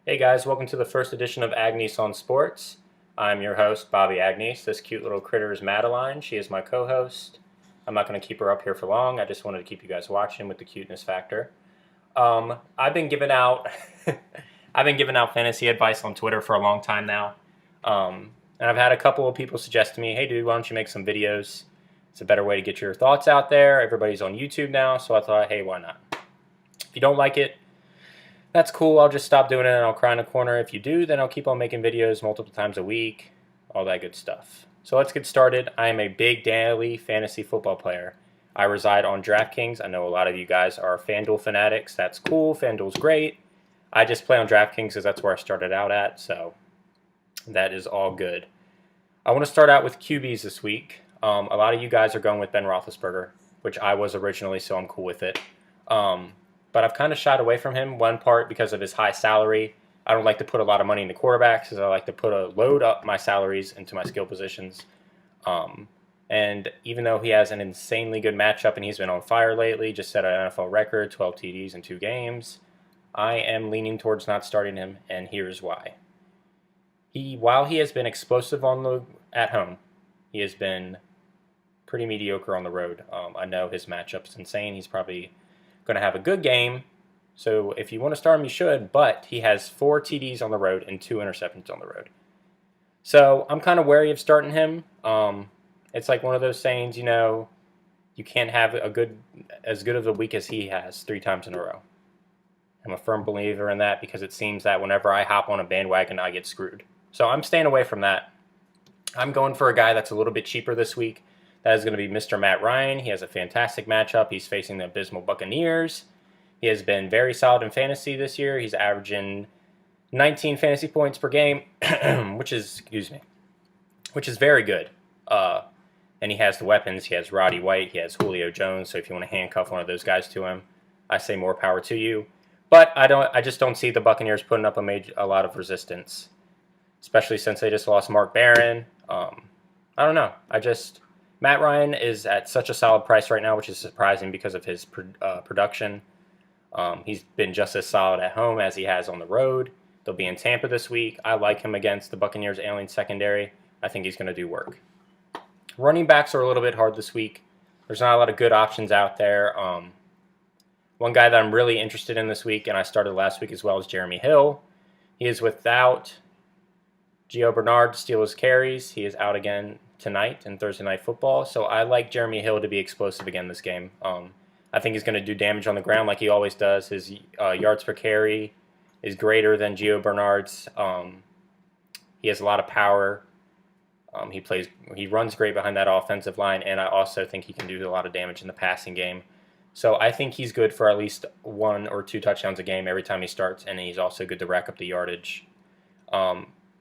Hey guys, welcome to the first edition of Agnese on Sports. I'm your host, Bobby Agnese. This cute little critter is Madeline. She is my co-host. I'm not going to keep her up here for long. I just wanted to keep you guys watching with the cuteness factor. I've been giving out, I've been giving out fantasy advice on Twitter for a long time now, and I've had a couple of people suggest to me, "Hey, dude, why don't you make some videos? It's a better way to get your thoughts out there. Everybody's on YouTube now, so I thought, hey, why not? If you don't like it, that's cool. I'll just stop doing it and I'll cry in a corner. If you do, then I'll keep on making videos multiple times a week, all that good stuff. So let's get started. I am a big daily fantasy football player. I reside on DraftKings. I know a lot of you guys are FanDuel fanatics. That's cool. FanDuel's great. I just play on DraftKings because that's where I started out at, so that is all good. I want to start out with QBs this week. A lot of you guys are going with Ben Roethlisberger, which I was originally, so I'm cool with it. But I've kind of shied away from him, one part because of his high salary. I don't like to put a lot of money into quarterbacks because I like to load up my salaries into my skill positions. And even though he has an insanely good matchup and he's been on fire lately, just set an NFL record, 12 TDs in 2 games, I am leaning towards not starting him, and here's why. While he has been explosive at home, he has been pretty mediocre on the road. I know his matchup's insane. He's probably going to have a good game, so if you want to start him, you should, but he has 4 TDs on the road and 2 interceptions on the road. So I'm kind of wary of starting him. It's like one of those sayings, you can't have as good of a week as he has 3 times in a row. I'm a firm believer in that because it seems that whenever I hop on a bandwagon, I get screwed. So I'm staying away from that. I'm going for a guy that's a little bit cheaper this week. That is going to be Mr. Matt Ryan. He has a fantastic matchup. He's facing the abysmal Buccaneers. He has been very solid in fantasy this year. He's averaging 19 fantasy points per game, which is very good. And he has the weapons. He has Roddy White. He has Julio Jones. So if you want to handcuff one of those guys to him, I say more power to you. But I just don't see the Buccaneers putting up a lot of resistance, especially since they just lost Mark Barron. I don't know. Matt Ryan is at such a solid price right now, which is surprising because of his production. He's been just as solid at home as he has on the road. They'll be in Tampa this week. I like him against the Buccaneers' ailing secondary. I think he's going to do work. Running backs are a little bit hard this week. There's not a lot of good options out there. One guy that I'm really interested in this week, and I started last week as well, is Jeremy Hill. He is without Gio Bernard to steal his carries. He is out again tonight in Thursday Night Football. So I like Jeremy Hill to be explosive again this game. I think he's going to do damage on the ground like he always does. His yards per carry is greater than Gio Bernard's. He has a lot of power. He runs great behind that offensive line, and I also think he can do a lot of damage in the passing game. So I think he's good for at least 1 or 2 touchdowns a game every time he starts, and he's also good to rack up the yardage.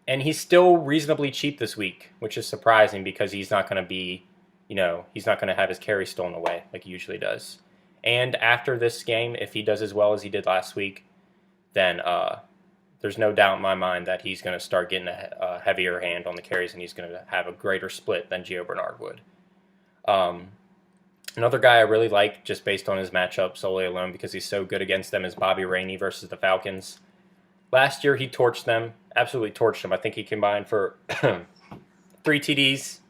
And he's still reasonably cheap this week, which is surprising because he's not going to be, he's not going to have his carry stolen away like he usually does. And after this game, if he does as well as he did last week, then there's no doubt in my mind that he's going to start getting a heavier hand on the carries, and he's going to have a greater split than Gio Bernard would. Another guy I really like, just based on his matchup solely alone because he's so good against them, is Bobby Rainey versus the Falcons. Last year, he torched them, absolutely torched them. I think he combined for 3 TDs.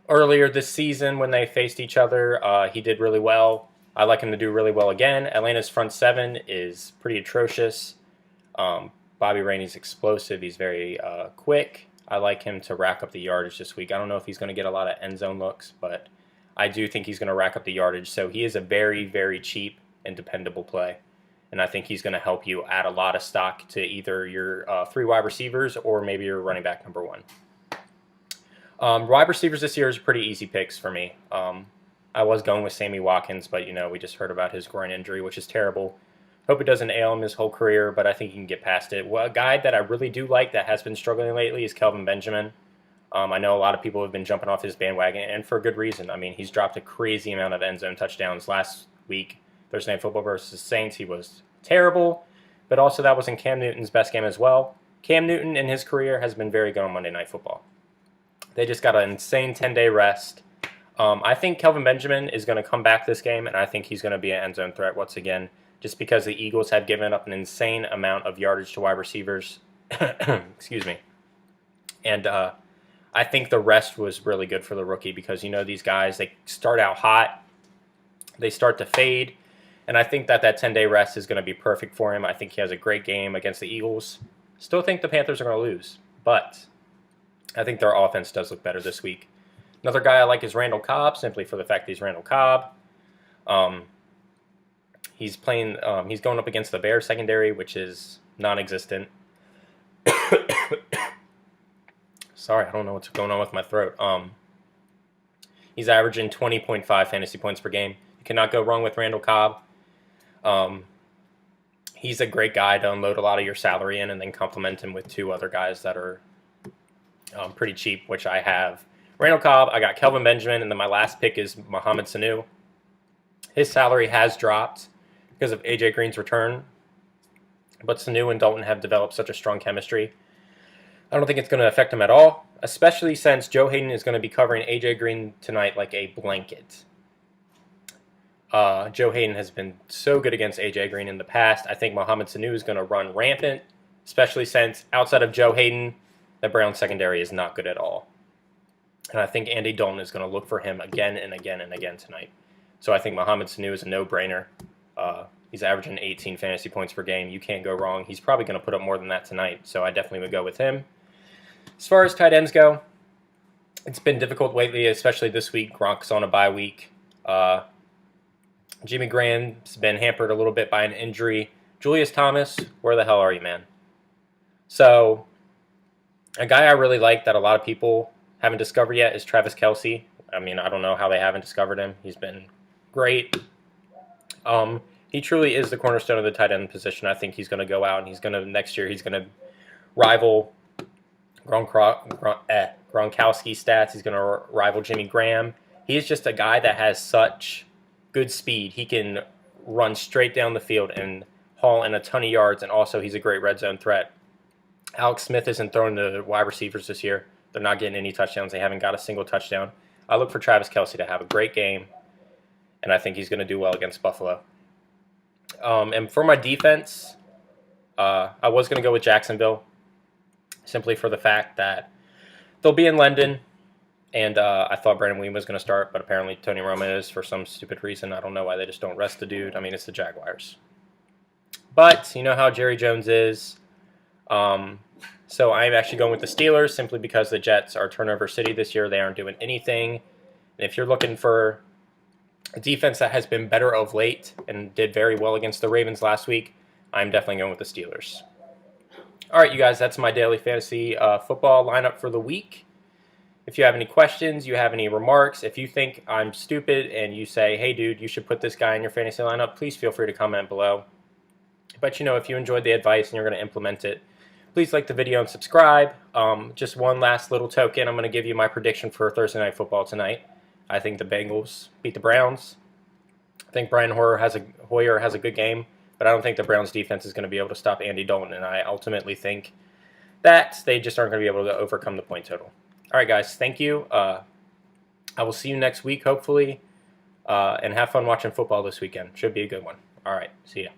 Earlier this season, when they faced each other, he did really well. I like him to do really well again. Atlanta's front 7 is pretty atrocious. Bobby Rainey's explosive. He's very quick. I like him to rack up the yardage this week. I don't know if he's going to get a lot of end zone looks, but I do think he's going to rack up the yardage. So he is a very, very cheap and dependable play. And I think he's going to help you add a lot of stock to either your 3 wide receivers or maybe your running back number 1. Wide receivers this year is pretty easy picks for me. I was going with Sammy Watkins, but we just heard about his groin injury, which is terrible. Hope it doesn't ail him his whole career, but I think he can get past it. Well, a guy that I really do like that has been struggling lately is Kelvin Benjamin. I know a lot of people have been jumping off his bandwagon, and for good reason. I mean, he's dropped a crazy amount of end zone touchdowns. Last week, Thursday Night Football versus Saints, he was terrible, but also that was in Cam Newton's best game as well. Cam Newton in his career has been very good on Monday Night Football. They just got an insane 10-day rest. I think Kelvin Benjamin is going to come back this game, and I think he's going to be an end zone threat once again. just because the Eagles have given up an insane amount of yardage to wide receivers. Excuse me. And I think the rest was really good for the rookie because, these guys, they start out hot, they start to fade, and I think that 10-day rest is going to be perfect for him. I think he has a great game against the Eagles. Still think the Panthers are going to lose, but I think their offense does look better this week. Another guy I like is Randall Cobb, simply for the fact that he's Randall Cobb. He's playing. He's going up against the Bears secondary, which is non-existent. Sorry, I don't know what's going on with my throat. He's averaging 20.5 fantasy points per game. You cannot go wrong with Randall Cobb. He's a great guy to unload a lot of your salary in and then complement him with two other guys that are pretty cheap, which I have. Randall Cobb, I got Kelvin Benjamin, and then my last pick is Mohamed Sanu. His salary has dropped because of A.J. Green's return, but Sanu and Dalton have developed such a strong chemistry. I don't think it's going to affect him at all, especially since Joe Hayden is going to be covering A.J. Green tonight like a blanket. Joe Hayden has been so good against A.J. Green in the past. I think Mohamed Sanu is going to run rampant, especially since outside of Joe Hayden, the Browns secondary is not good at all. And I think Andy Dalton is going to look for him again and again and again tonight. So I think Mohamed Sanu is a no-brainer. He's averaging 18 fantasy points per game. You can't go wrong. He's probably going to put up more than that tonight, so I definitely would go with him. As far as tight ends go, it's been difficult lately, especially this week. Gronk's on a bye week. Jimmy Graham's been hampered a little bit by an injury. Julius Thomas, where the hell are you, man? So a guy I really like that a lot of people haven't discovered yet is Travis Kelce. I mean, I don't know how they haven't discovered him. He's been great. He truly is the cornerstone of the tight end position. I think he's going to go out and next year he's going to rival Gronkowski stats. He's going to rival Jimmy Graham. He's just a guy that has such good speed. He can run straight down the field and haul in a ton of yards, and also he's a great red zone threat. Alex Smith isn't throwing to wide receivers this year. They're not getting any touchdowns. They haven't got a single touchdown. I look for Travis Kelce to have a great game, and I think he's going to do well against Buffalo. And for my defense, I was going to go with Jacksonville, simply for the fact that they'll be in London, and I thought Brandon Weeden was going to start, but apparently Tony Romo is for some stupid reason. I don't know why they just don't rest the dude. I mean, it's the Jaguars. But you know how Jerry Jones is. So I'm actually going with the Steelers simply because the Jets are turnover city this year. They aren't doing anything. And if you're looking for a defense that has been better of late and did very well against the Ravens last week, I'm definitely going with the Steelers. All right, you guys, that's my daily fantasy football lineup for the week. If you have any questions, you have any remarks, if you think I'm stupid and you say, hey, dude, you should put this guy in your fantasy lineup, please feel free to comment below. But, if you enjoyed the advice and you're going to implement it, please like the video and subscribe. Just one last little token. I'm going to give you my prediction for Thursday Night Football tonight. I think the Bengals beat the Browns. I think Brian Hoyer has a good game, but I don't think the Browns defense is going to be able to stop Andy Dalton, and I ultimately think that they just aren't going to be able to overcome the point total. All right, guys, thank you. I will see you next week, hopefully, and have fun watching football this weekend. Should be a good one. All right, see ya.